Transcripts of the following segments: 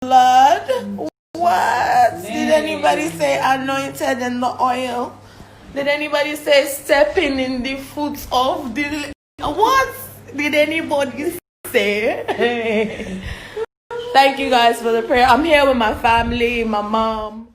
blood? What? Did anybody say anointed in the oil? Did anybody say stepping in the foot of the... What did anybody say? Thank you guys for the prayer. I'm here with my family, my mom.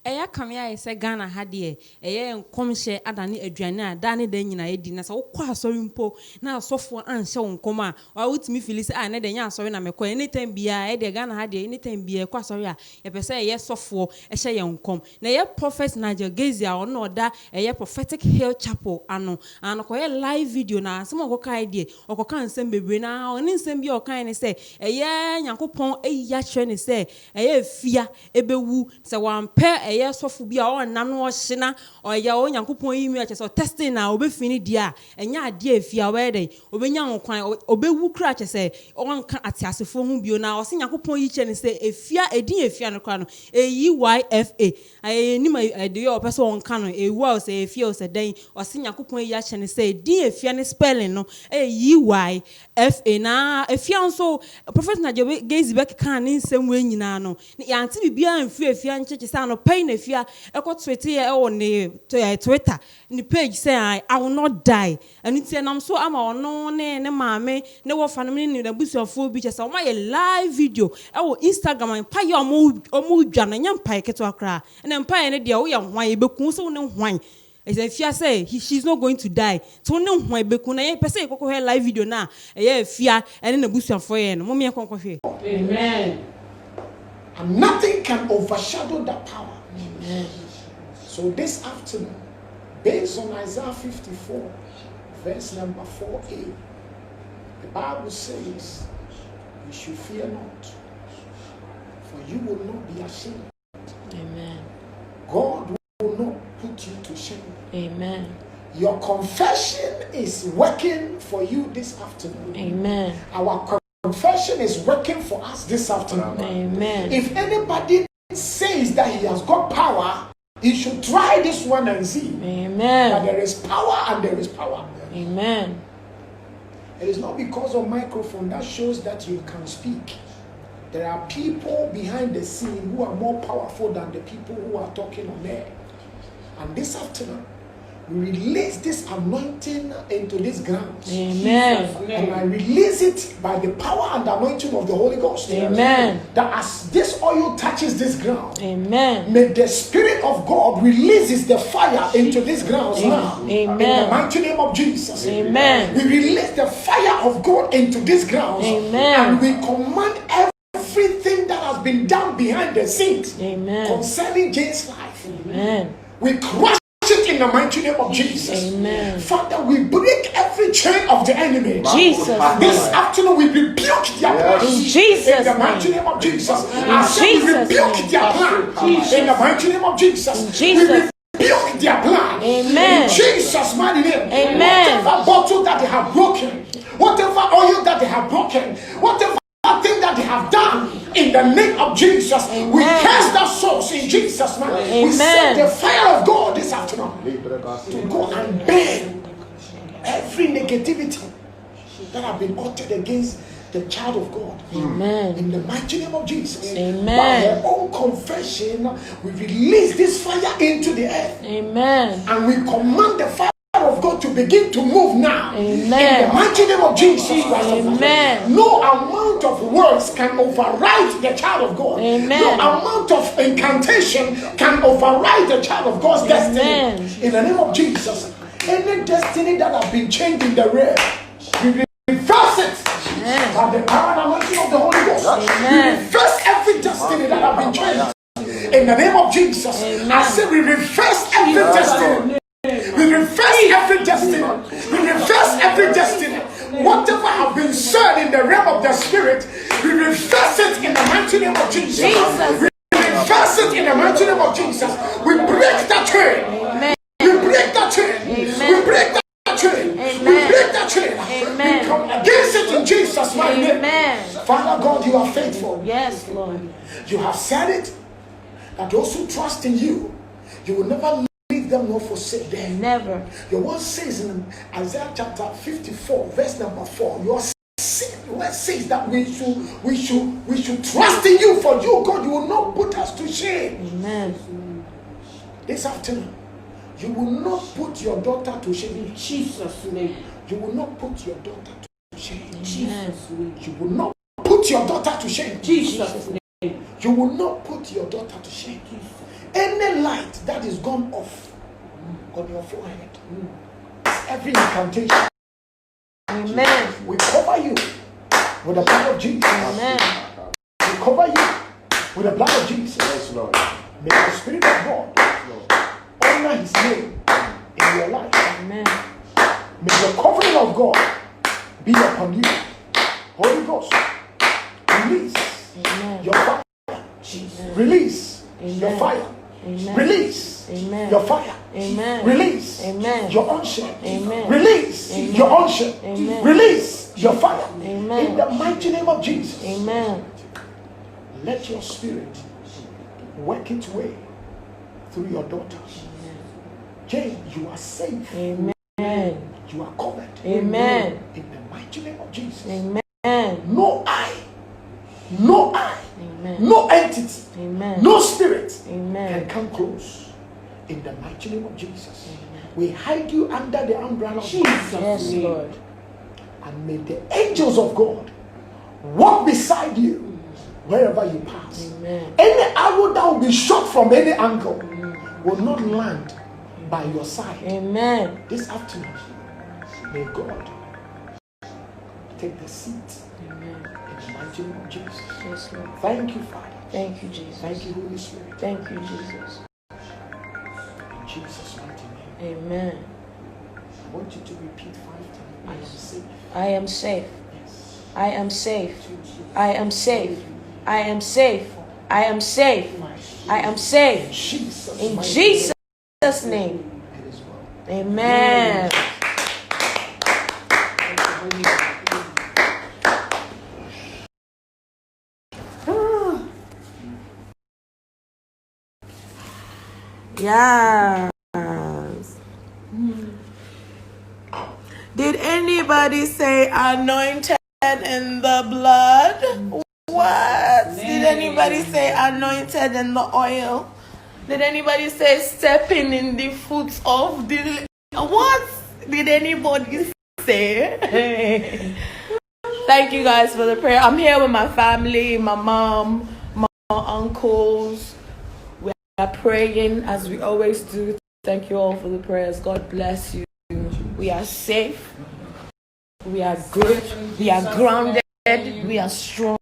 Eya kamya ese Ghana ha de eye nkomhye adane aduane a dane da nyina edi na se wokọ asori mpo na asofo anhye wonkom a wa wutimi fili se a ne de nya asori na mekọ anytime bia e de Ghana ha de anytime bia kọ asori a ye pese eye sofo ehye ye nkom na ye prophet Nigel Gaisie a ono oda eye prophetic hill chapel ano ko ye live video na asem okoka de okoka nsem bebre na oni nsem bia okan ne se eye Nyankopon eyiya hwe ne se eye Efya ebewu se wampe eye sofu bia o nanu o hye oya o Nyankopon yimi ache so testing na obefini dia enya ade Efya we dey obenya nkwan obewu kra ache se onka atiasefo hu bio na o se Nyankopon yi che ne se Efya edin Efya no kra no EYFA ni ma de yo person onka no ewu o se Efya o se den o se Nyankopon yi ache ne se edin Efya ne spelling no EYFA na Efya nso prophet Nigel Gaisie be kan ne nsem we nyina no ya anti bibia mfi Efya ncheche sa no pain Efya ekotwete ye on Twitter ni page say I will not die and it am so ama ono ne maame ne wo fa no ni na busuafo bi chese o ma ye live video Instagram pa ye omo dwa na nya mpa keto akra na mpa ne de wo ye hwan ye beku so ne hwan Efya say she's not going to die so ne hwan beku na ye pese ye kokko live video na ye Efya ene na busuafo ye no mo me konkɔ hwe. Amen. And nothing can overshadow that power. Amen. So this afternoon, based on Isaiah 54, verse number 4a, the Bible says, you should fear not, for you will not be ashamed. Amen. God will not put you to shame. Amen. Your confession is working for you this afternoon. Amen. Our confession is working for us this afternoon. Amen. If anybody says that he has got power, he should try this one and see. Amen. That there is power and there is power. Amen. It is not because of microphone that shows that you can speak. There are people behind the scene who are more powerful than the people who are talking on air. And this afternoon, we release this anointing into this ground. Amen. And I release it by the power and the anointing of the Holy Ghost. Amen. That as this oil touches this ground, amen, may the Spirit of God releases the fire into this ground now. Amen. In the mighty name of Jesus. Amen. We release the fire of God into this ground. Amen. And we command everything that has been done behind the scenes, amen, concerning Jane's life. Amen. We crush it in the mighty name of Jesus. Amen. Father, we break every chain of the enemy. Jesus. This afternoon we rebuke their plan. In Jesus. In the mighty name of Jesus. I said we rebuke their plan. In the mighty name of Jesus. We rebuke their plan. Amen. In Jesus' mighty name. Amen. Whatever bottle that they have broken, whatever oil that they have broken, whatever thing that they have done, in the name of Jesus, amen, we cast that source in Jesus' name. Amen. We send the fire of God this afternoon to go and burn every negativity that have been uttered against the child of God. Amen. In the mighty name of Jesus. Amen. By their own confession, we release this fire into the earth. Amen. And we command the fire of God to begin to move now. Amen. In the mighty name of Jesus Christ. Amen. No amount of words can override the child of God. Amen. No amount of incantation can override the child of God's destiny. Amen. In the name of Jesus, any destiny that has been changed in the realm, we reverse it. Amen. By the power and anointing of the Holy Ghost. Amen. We reverse every destiny that has been changed. In the name of Jesus, amen, I say we reverse every destiny. We reverse every destiny. We reverse every destiny. Whatever has been said in the realm of the spirit, we reverse it in the mighty name of Jesus. We reverse it in the mighty name of Jesus. We break that chain. Amen. We break that chain. Amen. We break that chain. Amen. We break that chain. Amen. We come against it in Jesus' mighty name. Amen. Father God, you are faithful. Yes, Lord. You have said it that those who trust in you, you will never leave leave them nor forsake them. Never. Your word says in Isaiah chapter 54, verse number 4, your word says that we should trust in you, for you, God, you will not put us to shame. Amen. This afternoon, you will not put your daughter to shame. In Jesus' name. You will not put your daughter to shame. Jesus' name. You will not put your daughter to shame. Jesus' name. You will not put your daughter to shame. Any light that is gone off on your forehead, every incantation, Amen. we cover you with the blood of Jesus. Amen. We cover you with the blood of Jesus. Yes, Lord. May the Spirit of God honor His name in your life. Amen. May the covering of God be upon you. Holy Ghost, release Amen. your fire. Release Amen. your fire. Amen. Release Amen. your fire. Amen. Release Amen. your unction. Amen. Release Amen. your unction. Amen. Release your fire. Amen. In the mighty name of Jesus. Amen. Let your spirit work its way through your daughter. Jane, you are safe. Amen. You are covered. Amen. In the mighty name of Jesus. Amen. No eye, Amen. no entity, Amen. no spirit Amen. can come close. In the mighty name of Jesus. We hide you under the umbrella of Jesus. Yes, Lord. And may the angels of God walk beside you wherever you pass. Amen. Any arrow that will be shot from any angle will not land by your side. Amen. This afternoon, may God take the seat Amen. in the mighty name of Jesus. Yes, Lord. Thank you, Father. Thank you, Jesus. Thank you, Holy Spirit. Thank you, Jesus. In Jesus' mighty name. Amen. I want you to repeat 5 times. I am safe. I am safe. Yes. I am safe. I am safe. I am safe. I am safe. I am safe. Jesus. In mighty Jesus' name. name. It is well. Amen. Yes. Did anybody say anointed in the blood? What? Did anybody say anointed in the oil? Did anybody say stepping in the foot of the... What? Did anybody say? Thank you guys for the prayer. I'm here with my family, my mom, my uncles. We are praying as we always do. Thank you all for the prayers. God bless you. We are safe. We are good. We are grounded. We are strong.